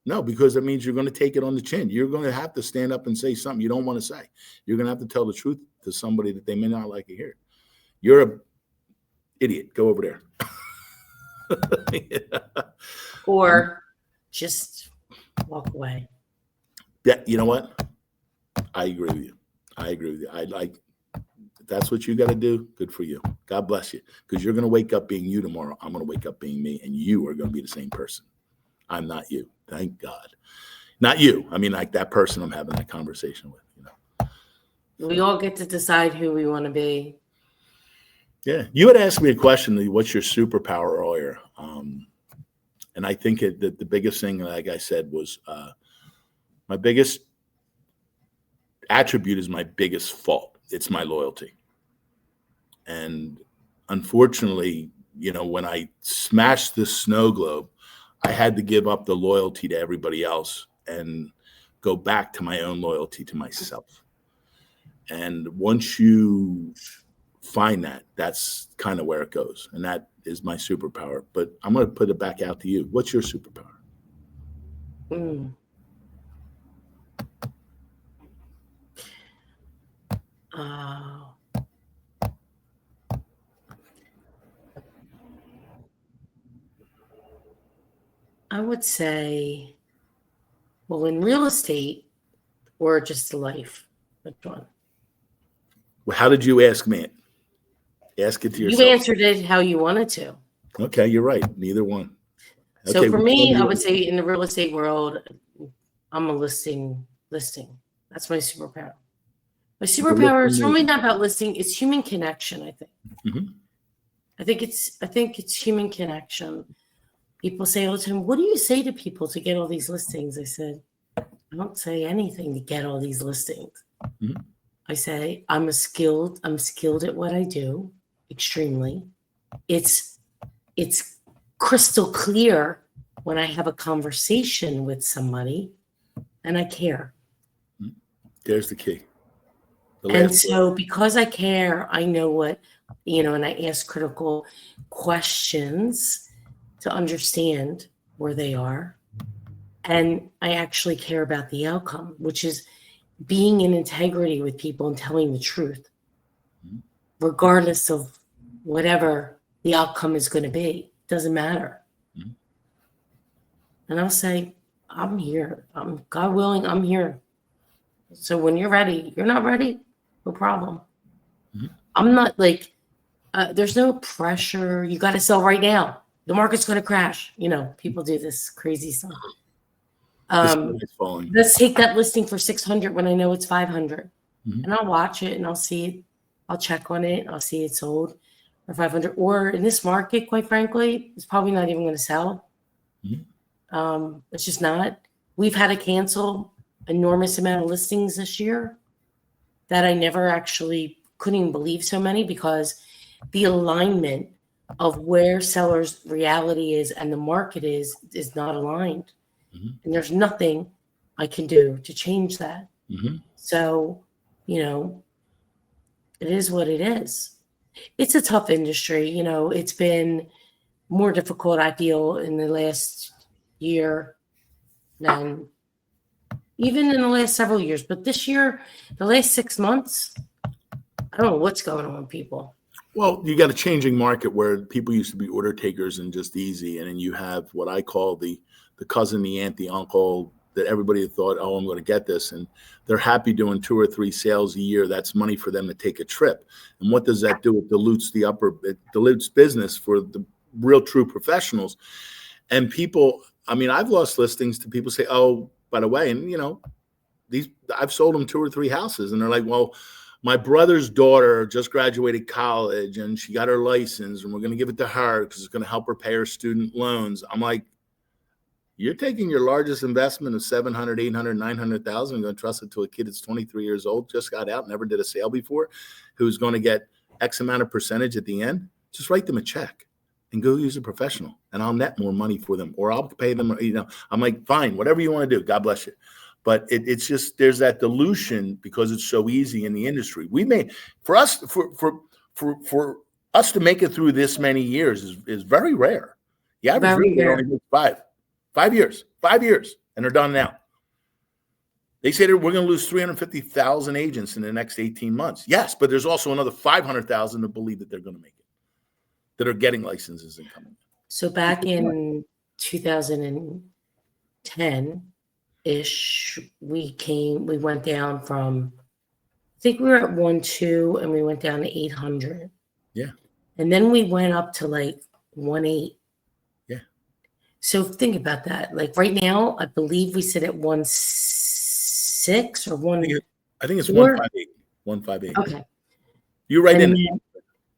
No, because that means you're going to take it on the chin. You're going to have to stand up and say something you don't want to say. You're going to have to tell the truth to somebody that they may not like to hear. You're a idiot. Go over there. Yeah. Or just walk away. Yeah, you know what? I agree with you. I like, if that's what you got to do, good for you. God bless you. Because you're going to wake up being you tomorrow. I'm going to wake up being me, and you are going to be the same person. I'm not you. Thank God. Not you. I mean, like that person I'm having that conversation with. You know, we all get to decide who we want to be. Yeah. You had asked me a question, what's your superpower earlier? And I think that the biggest thing, like I said, was my biggest attribute is my biggest fault. It's my loyalty. And unfortunately, you know, when I smashed the snow globe, I had to give up the loyalty to everybody else and go back to my own loyalty to myself. And once you find that, that's kind of where it goes. And that is my superpower. But I'm going to put it back out to you. What's your superpower? I would say, well, in real estate or just life, which one? Well, how did you ask me it? Ask it to yourself. You answered it how you wanted to. Okay, you're right. Neither one. So for me, I would say in the real estate world, I'm a listing. That's my superpower. My superpower is really not about listing. It's human connection, I think. Mm-hmm. I think it's human connection. People say all the time, what do you say to people to get all these listings? I said, I don't say anything to get all these listings. Mm-hmm. I say, I'm skilled at what I do, extremely. It's crystal clear when I have a conversation with somebody and I care. There's the key. And so because I care, I know what, and I ask critical questions to understand where they are. And I actually care about the outcome, which is being in integrity with people and telling the truth, regardless of whatever the outcome is going to be. Doesn't matter. Mm-hmm. And I'll say, I'm here. God willing, I'm here. So when you're ready, you're not ready, no problem. Mm-hmm. I'm not like, there's no pressure. You got to sell right now. The market's going to crash. People do this crazy stuff. The sky is falling. Let's take that listing for 600 when I know it's 500. Mhm. And I'll watch it and I'll see it. I'll check on it. I'll see it sold for 500. Or in this market, quite frankly, it's probably not even going to sell. It's just not. We've had to cancel enormous amount of listings this year that I never actually couldn't even believe so many, because the alignment of where sellers' reality is and the market is not aligned. And there's nothing I can do to change that. So, you know, it is what it is. It's a tough industry. You know, it's been more difficult, I feel, in the last year than even in the last several years. But this year, the last 6 months, I don't know what's going on with people. Well, you got a changing market where people used to be order takers and just easy. And then you have what I call the cousin, the aunt, the uncle that everybody thought, oh, I'm going to get this. And they're happy doing 2 or 3 sales a year. That's money for them to take a trip. And what does that do? It dilutes business for the real true professionals. And people, I mean, I've lost listings to people say, oh, by the way, and you know, I've sold them 2 or 3 houses, and they're like, well, my brother's daughter just graduated college and she got her license and we're going to give it to her because it's going to help her pay her student loans. I'm like, you're taking your largest investment of 700, 800, 900,000 and going to trust it to a kid that's 23 years old, just got out, never did a sale before, who's going to get X amount of percentage at the end. Just write them a check and go use a professional and I'll net more money for them, or I'll pay them. You know, I'm like, fine, whatever you want to do. God bless you. But it's just, there's that dilution because it's so easy in the industry. We may, for us to make it through this many years is very rare. The average realtor only makes 5 years, and they're done now. They say that we're going to lose 350,000 agents in the next 18 months. Yes, but there's also another 500,000 that believe that they're going to make it, that are getting licenses and coming. So back in 2010-ish, we went down from, I think we were at 1.2 and we went down to 800. Yeah. And then we went up to like 1.8. Yeah. So think about that. Like right now, I believe we sit at 1.6 or 1. I think it's 158. 158. Okay. You're right in.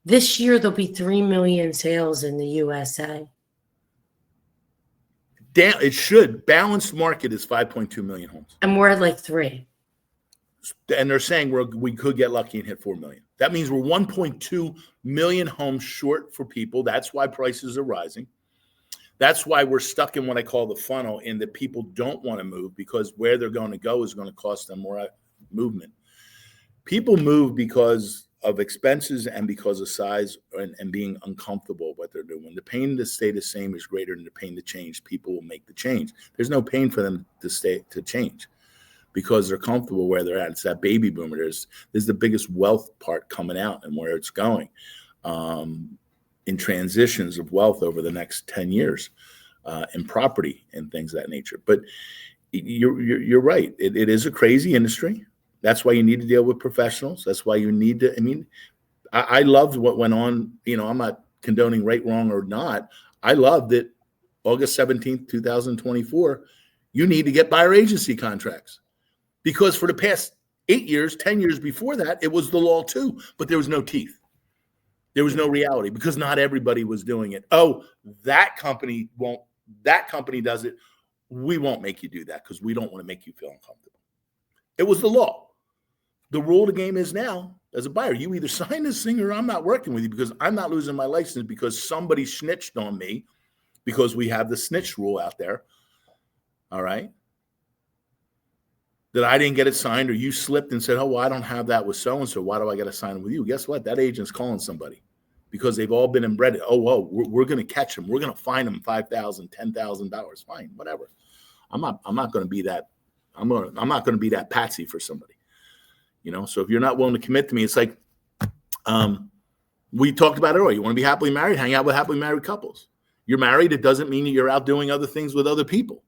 This year, there'll be 3 million sales in the USA. It should. Balanced market is 5.2 million homes. And we're at like 3. And they're saying we could get lucky and hit 4 million. That means we're 1.2 million homes short for people. That's why prices are rising. That's why we're stuck in what I call the funnel, in that people don't want to move because where they're going to go is going to cost them more movement. People move because of expenses and because of size and being uncomfortable what they're doing. When the pain to stay the same is greater than the pain to change, people will make the change. There's no pain for them to change because they're comfortable where they're at. It's that baby boomer. There's the biggest wealth part coming out and where it's going in transitions of wealth over the next 10 years in property and things of that nature. But you're right. It is a crazy industry. That's why you need to deal with professionals. That's why you need to, I mean, I loved what went on. You know, I'm not condoning right, wrong, or not. I loved that August 17th, 2024, you need to get buyer agency contracts. Because for the past 8 years, 10 years before that, it was the law too, but there was no teeth. There was no reality because not everybody was doing it. Oh, that company does it. We won't make you do that because we don't want to make you feel uncomfortable. It was the law. The rule of the game is now, as a buyer, you either sign this thing or I'm not working with you because I'm not losing my license because somebody snitched on me, because we have the snitch rule out there. All right. That I didn't get it signed, or you slipped and said, oh, well, I don't have that with so-and-so. Why do I got to sign it with you? Guess what? That agent's calling somebody because they've all been inbred. Oh, whoa, we're going to catch them. We're going to fine them $5,000, $10,000. Fine, whatever. I'm not going to be that. I'm not going to be that patsy for somebody. You know, so if you're not willing to commit to me, it's like we talked about earlier. You want to be happily married, hang out with happily married couples. You're married, it doesn't mean that you're out doing other things with other people.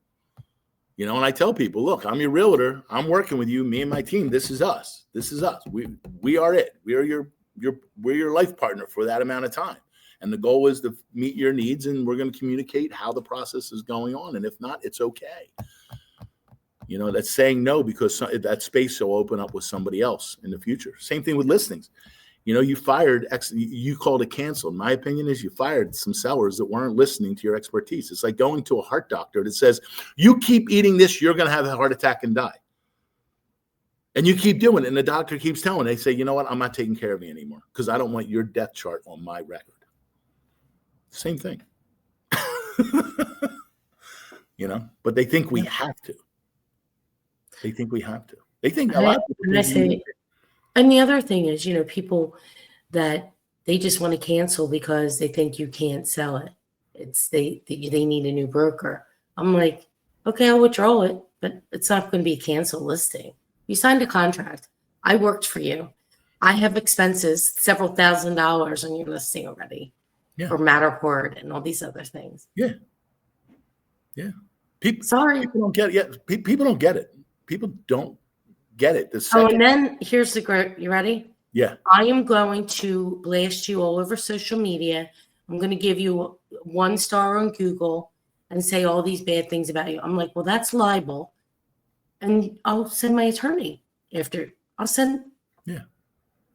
You know, and I tell people, look, I'm your realtor. I'm working with you, me and my team. This is us. This is us. We are it. We're your life partner for that amount of time. And the goal is to meet your needs, and we're going to communicate how the process is going on. And if not, it's okay. That's saying no because that space will open up with somebody else in the future. Same thing with listings. You fired you called it canceled. My opinion is you fired some sellers that weren't listening to your expertise. It's like going to a heart doctor that says, you keep eating this, you're going to have a heart attack and die. And you keep doing it. And the doctor keeps telling, they say, you know what? I'm not taking care of you anymore because I don't want your death chart on my record. Same thing. But they think we have to. They think we have to. They think a lot of people think and the other thing is, people that they just want to cancel because they think you can't sell it. It's they need a new broker. I'm like, okay, I'll withdraw it, but it's not going to be a cancel listing. You signed a contract. I worked for you. I have expenses, several $1,000s on your listing already for Matterport and all these other things. Yeah. Yeah. People don't get it yet. People don't get it. People don't get it. And then here's you ready? Yeah. I am going to blast you all over social media. I'm going to give you 1 star on Google and say all these bad things about you. I'm like, well, that's libel. And I'll send my attorney after. Yeah.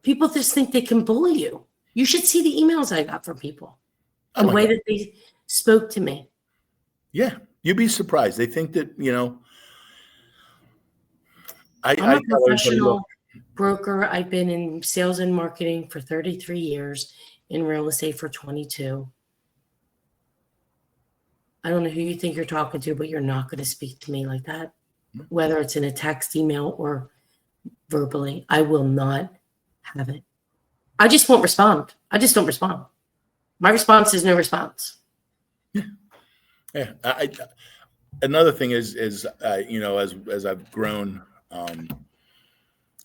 People just think they can bully you. You should see the emails I got from people. The way that they spoke to me. Yeah. You'd be surprised. They think that, I'm a professional broker. I've been in sales and marketing for 33 years, in real estate for 22. I don't know who you think you're talking to, but you're not going to speak to me like that. Whether it's in a text, email, or verbally, I will not have it. I just won't respond. I just don't respond. My response is no response. Yeah. Another thing is as I've grown,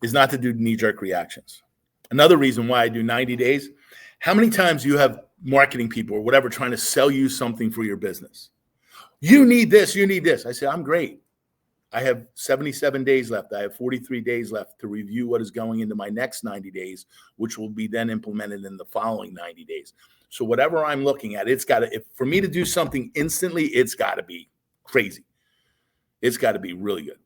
is not to do knee-jerk reactions. Another reason why I do 90 days, how many times you have marketing people or whatever trying to sell you something for your business? You need this, you need this. I say, I'm great. I have 77 days left. I have 43 days left to review what is going into my next 90 days, which will be then implemented in the following 90 days. So whatever I'm looking at, for me to do something instantly, it's got to be crazy. It's got to be really good.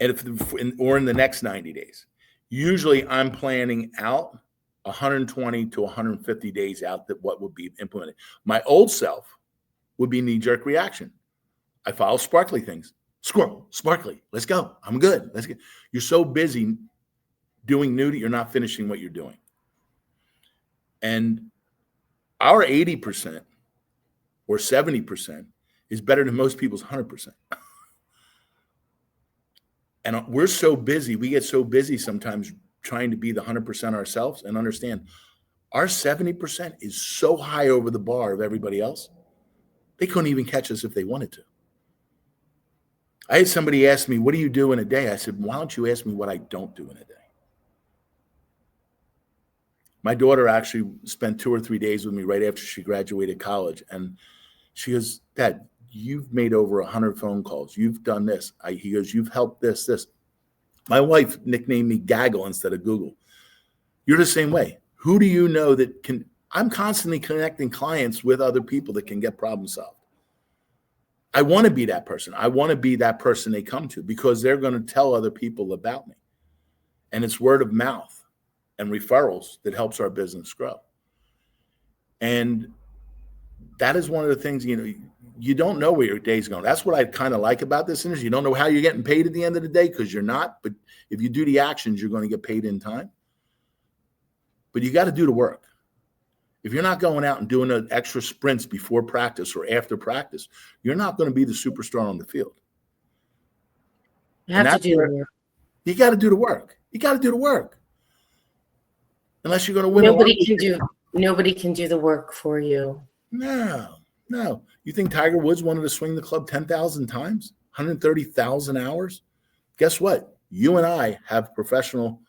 And or in the next 90 days. Usually I'm planning out 120 to 150 days out that what would be implemented. My old self would be knee-jerk reaction. I follow sparkly things. Squirrel, sparkly, let's go. I'm good. Let's get. You're so busy doing new that you're not finishing what you're doing. And our 80% or 70% is better than most people's 100%. And we're so busy, we get so busy sometimes trying to be the 100% ourselves, and understand our 70% is so high over the bar of everybody else, they couldn't even catch us if they wanted to. I had somebody ask me, what do you do in a day? I said, why don't you ask me what I don't do in a day? My daughter actually spent 2 or 3 days with me right after she graduated college. And she goes, Dad, you've made over 100 phone calls. You've done this. He goes, you've helped this. My wife nicknamed me Gaggle instead of Google. You're the same way. Who do you know that can? I'm constantly connecting clients with other people that can get problem solved. I want to be that person. I want to be that person they come to because they're going to tell other people about me. And it's word of mouth and referrals that helps our business grow. And that is one of the things, you don't know where your day's going. That's what I kind of like about this industry. You don't know how you're getting paid at the end of the day because you're not. But if you do the actions, you're going to get paid in time. But you got to do the work. If you're not going out and doing the extra sprints before practice or after practice, you're not going to be the superstar on the field. You have to do the work. You got to do the work. You got to do the work. Unless you're going to win. Nobody can do the work for you. No. You think Tiger Woods wanted to swing the club 10,000 times, 130,000 hours? Guess what? You and I have professional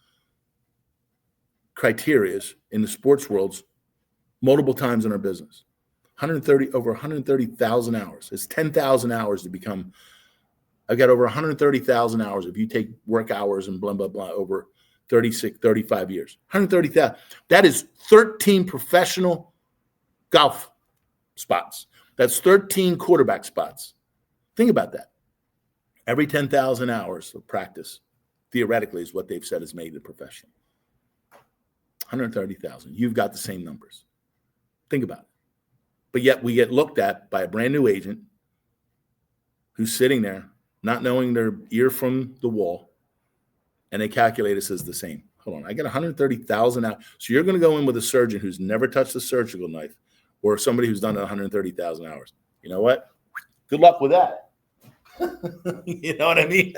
criterias in the sports worlds multiple times in our business. Over 130,000 hours. It's 10,000 hours to become. I've got over 130,000 hours if you take work hours and blah, blah, blah over 35 years. 130,000. That is 13 professional golf spots. That's 13 quarterback spots. Think about that. Every 10,000 hours of practice, theoretically, is what they've said has made it professional. 130,000. You've got the same numbers. Think about it. But yet we get looked at by a brand new agent who's sitting there, not knowing their ear from the wall, and they calculate us as the same. Hold on, I get 130,000 out. So you're going to go in with a surgeon who's never touched a surgical knife, or somebody who's done 130,000 hours. You know what? Good luck with that. You know what I mean?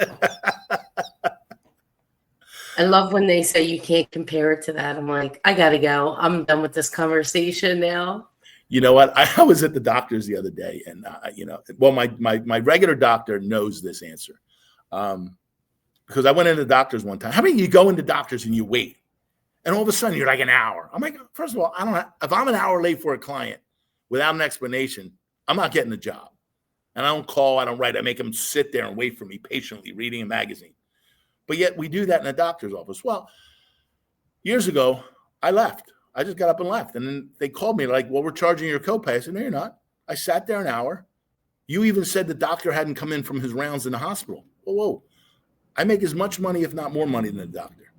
I love when they say you can't compare it to that. I'm like, I got to go. I'm done with this conversation now. You know what? I was at the doctor's the other day, and well, my regular doctor knows this answer, because I went into the doctor's one time. How many you go into doctors and you wait, and all of a sudden you're like an hour? I'm like, first of all, I don't know if I'm an hour late for a client without an explanation, I'm not getting the job. And I don't call, I don't write. I make them sit there and wait for me patiently reading a magazine. But yet we do that in a doctor's office. Well, years ago, I left. I just got up and left. And then they called me like, well, we're charging your copay. I said, no, you're not. I sat there an hour. You even said the doctor hadn't come in from his rounds in the hospital. Whoa. I make as much money, if not more money, than the doctor.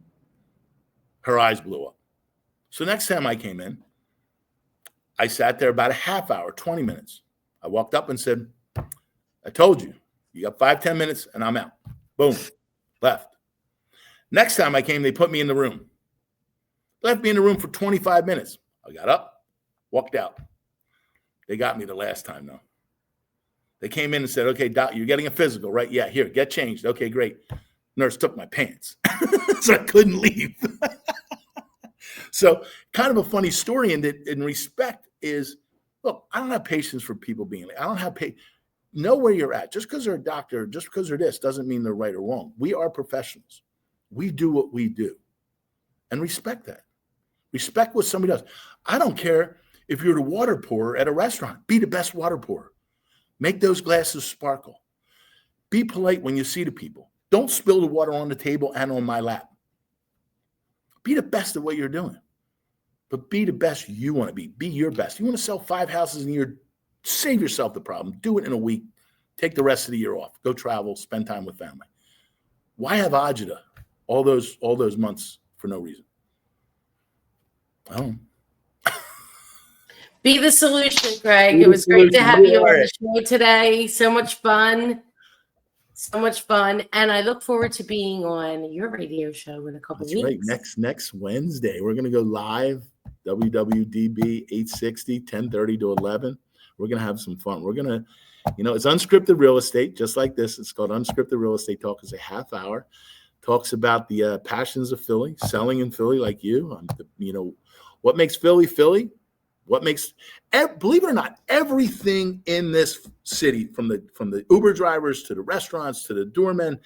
Her eyes blew up. So next time I came in, I sat there about a half hour, 20 minutes. I walked up and said, I told you, you got 5-10 minutes and I'm out. Boom, left. Next time I came, they put me in the room. Left me in the room for 25 minutes. I got up, walked out. They got me the last time, though. They came in and said, okay, doc, you're getting a physical, right? Yeah, here, get changed. Okay, great. Nurse took my pants, so I couldn't leave. So kind of a funny story in respect is, look, I don't have patience for people being late. I don't have patience. Know where you're at. Just because they're a doctor, just because they're this, doesn't mean they're right or wrong. We are professionals. We do what we do. And respect that. Respect what somebody does. I don't care if you're the water pourer at a restaurant. Be the best water pourer. Make those glasses sparkle. Be polite when you see the people. Don't spill the water on the table and on my lap. Be the best at what you're doing. But be the best you want to be. Be your best. You want to sell 5 houses in a year? Save yourself the problem. Do it in a week. Take the rest of the year off. Go travel. Spend time with family. Why have agita all those months for no reason? Oh. Be the solution, Craig. It was great to have you on the show today. So much fun. So much fun. And I look forward to being on your radio show in a couple of weeks. Right. Next Wednesday, we're going to go live, WWDB 860, 10:30 to 11. We're going to have some fun. We're going to, it's unscripted real estate, just like this. It's called Unscripted Real Estate Talk. It's a half hour. Talks about the passions of Philly, selling in Philly like you. What makes Philly, Philly? What makes, believe it or not, everything in this city, from the Uber drivers to the restaurants to the doormen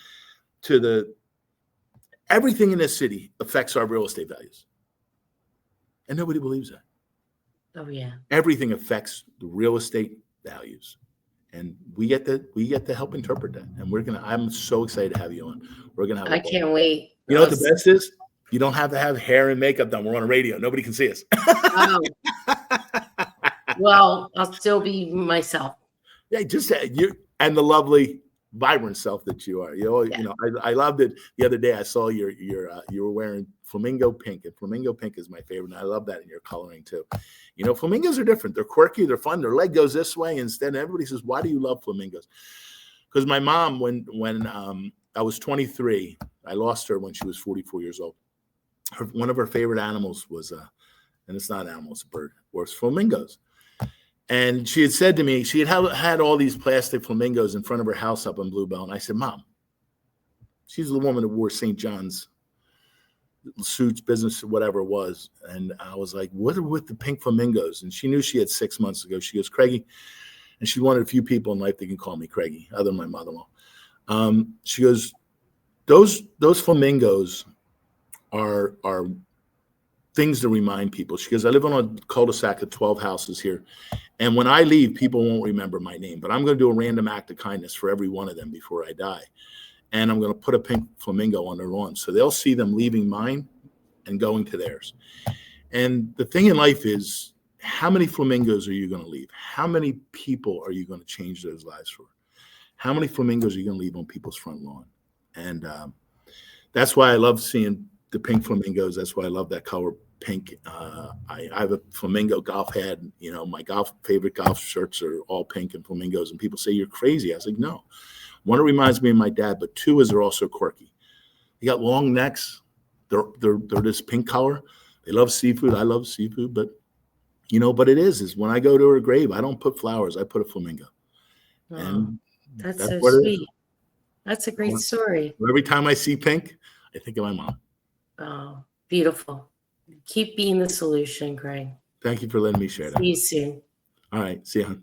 to everything in this city affects our real estate values. And nobody believes that. Oh yeah. Everything affects the real estate values. And we get to help interpret that. And I'm so excited to have you on. We're going to have I can't wait. You know what the best is? You don't have to have hair and makeup done. We're on a radio. Nobody can see us. Oh. Well, I'll still be myself. Yeah, just you and the lovely, vibrant self that you are. I loved it. The other day I saw you were wearing flamingo pink, and flamingo pink is my favorite. And I love that in your coloring too. Flamingos are different. They're quirky. They're fun. Their leg goes this way. Instead, everybody says, "Why do you love flamingos?" Because my mom, when I was 23, I lost her when she was 44 years old. One of her favorite animals was, and it's not an animal, it's a bird, was flamingos. And she had said to me, she had all these plastic flamingos in front of her house up in Bluebell. And I said, Mom, she's the woman that wore St. John's suits, business, whatever it was. And I was like, what are with the pink flamingos? And she knew she had 6 months ago. She goes, Craigie. And she wanted a few people in life that can call me Craigie, other than my mother-in-law. She goes, those flamingos are things to remind people. She goes, I live on a cul-de-sac of 12 houses here. And when I leave, people won't remember my name, but I'm going to do a random act of kindness for every one of them before I die. And I'm going to put a pink flamingo on their lawn. So they'll see them leaving mine and going to theirs. And the thing in life is, how many flamingos are you going to leave? How many people are you going to change those lives for? how many flamingos are you going to leave on people's front lawn? And that's why I love seeing the pink flamingos. That's why I love that color pink. I have a flamingo golf hat. You know, my favorite golf shirts are all pink and flamingos. And people say, you're crazy. I was like, no. One, it reminds me of my dad, but two is they're also quirky. They got long necks. They're this pink color. They love seafood. I love seafood, but you know, but it is when I go to her grave, I don't put flowers. I put a flamingo. Oh, And that's so what it sweet. is. That's a great story. Every time I see pink, I think of my mom. Oh, beautiful. Keep being the solution, Craig. Thank you for letting me share that. See you soon. All right. See you.